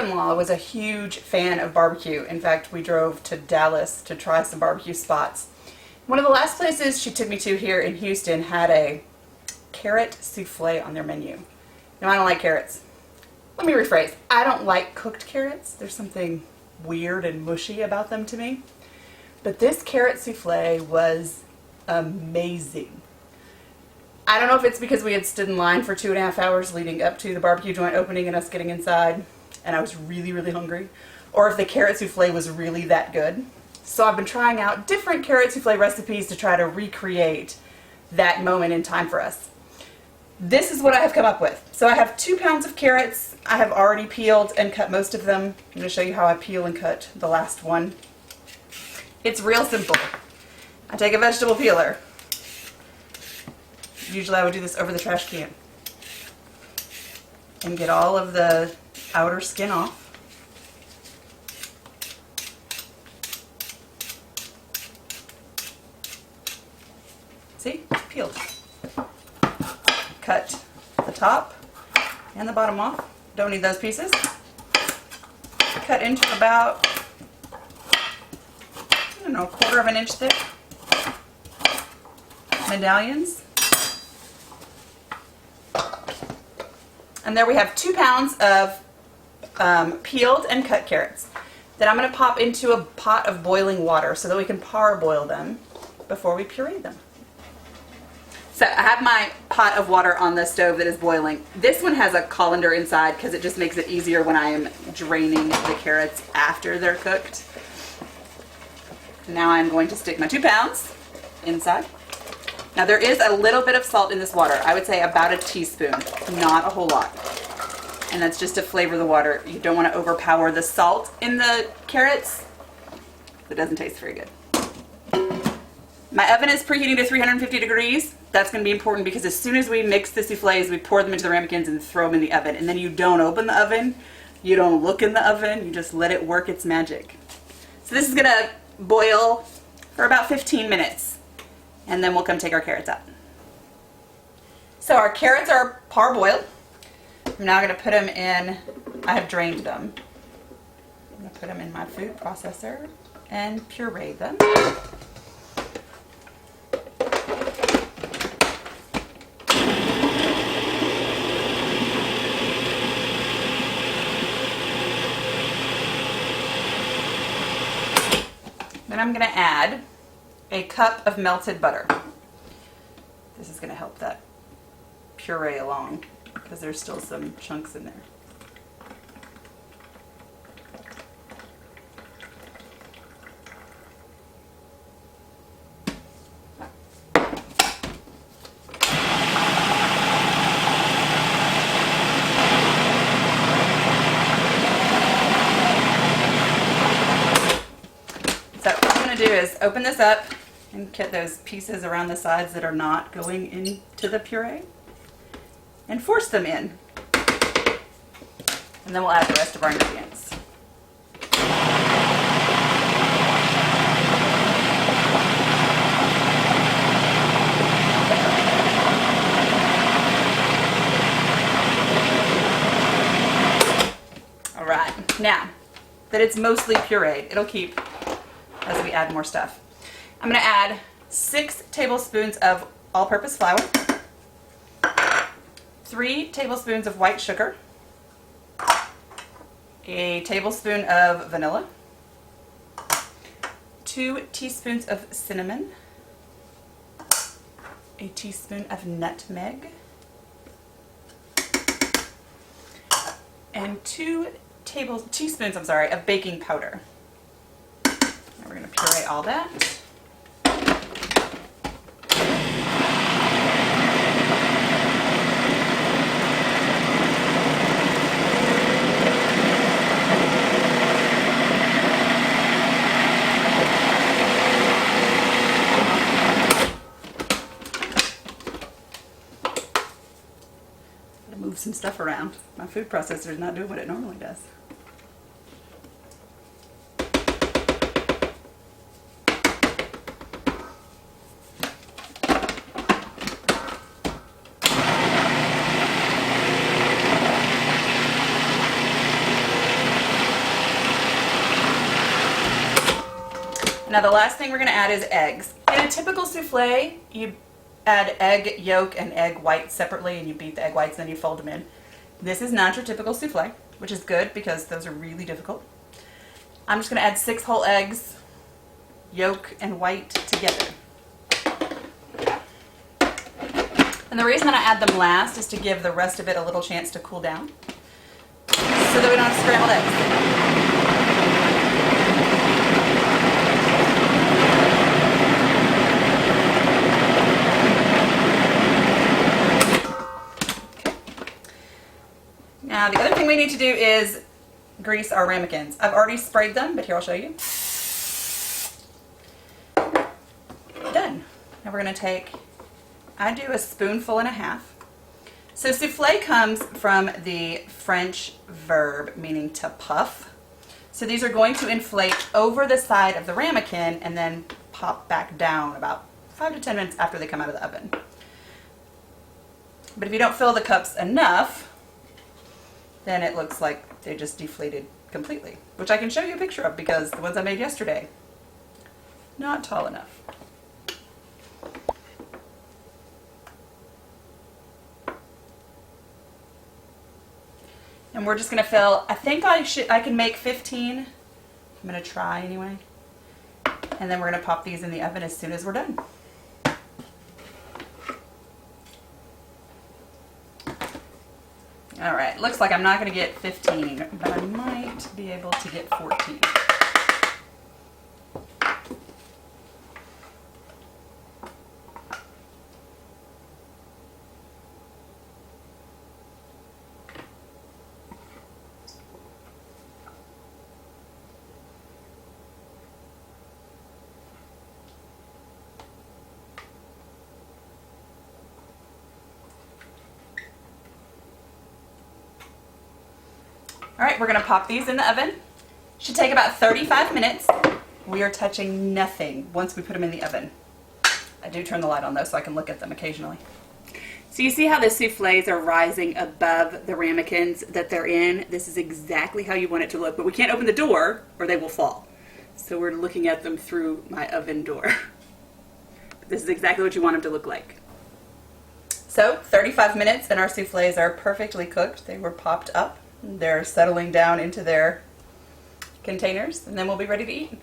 brother-in-law was a huge fan of barbecue. In fact, we drove to Dallas to try some barbecue spots. One of the last places she took me to here in Houston had a carrot souffle on their menu. Now, I don't like carrots. Let me rephrase. I don't like cooked carrots. There's something weird and mushy about them to me. But this carrot souffle was amazing. I don't know if it's because we had stood in line for 2.5 hours leading up to the barbecue joint opening and us getting inside, and I was really, really hungry, or if the carrot souffle was really that good. So I've been trying out different carrot souffle recipes to try to recreate that moment in time for us. This is what I have come up with. So I have 2 pounds of carrots. I have already peeled and cut most of them. I'm going to show you how I peel and cut the last one. It's real simple. I take a vegetable peeler. Usually I would do this over the trash can and get all of the outer skin off. See? Peeled. Cut the top and the bottom off. Don't need those pieces. Cut into about, I don't know, 1/4 inch thick medallions. And there we have 2 pounds of peeled and cut carrots that I'm going to pop into a pot of boiling water so that we can parboil them before we puree them. So I have my pot of water on the stove that is boiling. This one has a colander inside because it just makes it easier when I am draining the carrots after they're cooked. Now I'm going to stick my 2 pounds inside. Now there is a little bit of salt in this water. I would say about a teaspoon, not a whole lot. And that's just to flavor the water. You don't want to overpower the salt in the carrots. It doesn't taste very good. My oven is preheating to 350 degrees. That's going to be important because as soon as we mix the souffles, we pour them into the ramekins and throw them in the oven. And then you don't open the oven. You don't look in the oven. You just let it work its magic. So this is going to boil for about 15 minutes. And then we'll come take our carrots out. So our carrots are parboiled. I'm now going to put them in, I have drained them. I'm going to put them in my food processor and puree them. Then I'm going to add a cup of melted butter. This is going to help that puree along because there's still some chunks in there. So what I'm going to do is open this up and get those pieces around the sides that are not going into the puree and force them in. And then we'll add the rest of our ingredients. All right, now that it's mostly pureed, it'll keep as we add more stuff. I'm going to add 6 tablespoons of all-purpose flour, 3 tablespoons of white sugar, a tablespoon of vanilla, 2 teaspoons of cinnamon, a teaspoon of nutmeg, and 2 teaspoons of baking powder. Now we're going to puree all that. Move some stuff around. My food processor is not doing what it normally does. Now the last thing we're going to add is eggs. In a typical souffle, you add egg yolk and egg white separately, and you beat the egg whites and then you fold them in. This is not your typical souffle, which is good because those are really difficult. I'm just going to add 6 whole eggs, yolk and white together. And the reason that I add them last is to give the rest of it a little chance to cool down so that we don't have scrambled eggs. Now the other thing we need to do is grease our ramekins. I've already sprayed them, but here I'll show you. Done. Now we're going to take, I do a spoonful and a half. So souffle comes from the French verb meaning to puff. So these are going to inflate over the side of the ramekin and then pop back down about 5 to 10 minutes after they come out of the oven. But if you don't fill the cups enough, then it looks like they just deflated completely, which I can show you a picture of because the ones I made yesterday, not tall enough. And we're just going to fill, I think I can make 15. I'm going to try anyway. And then we're going to pop these in the oven as soon as we're done. All right, looks like I'm not going to get 15, but I might be able to get 14. All right, we're going to pop these in the oven. Should take about 35 minutes. We are touching nothing once we put them in the oven. I do turn the light on though so I can look at them occasionally. So you see how the souffles are rising above the ramekins that they're in? This is exactly how you want it to look, but we can't open the door or they will fall. So we're looking at them through my oven door. This is exactly what you want them to look like. So 35 minutes and our souffles are perfectly cooked. They were popped up. They're settling down into their containers, and then we'll be ready to eat.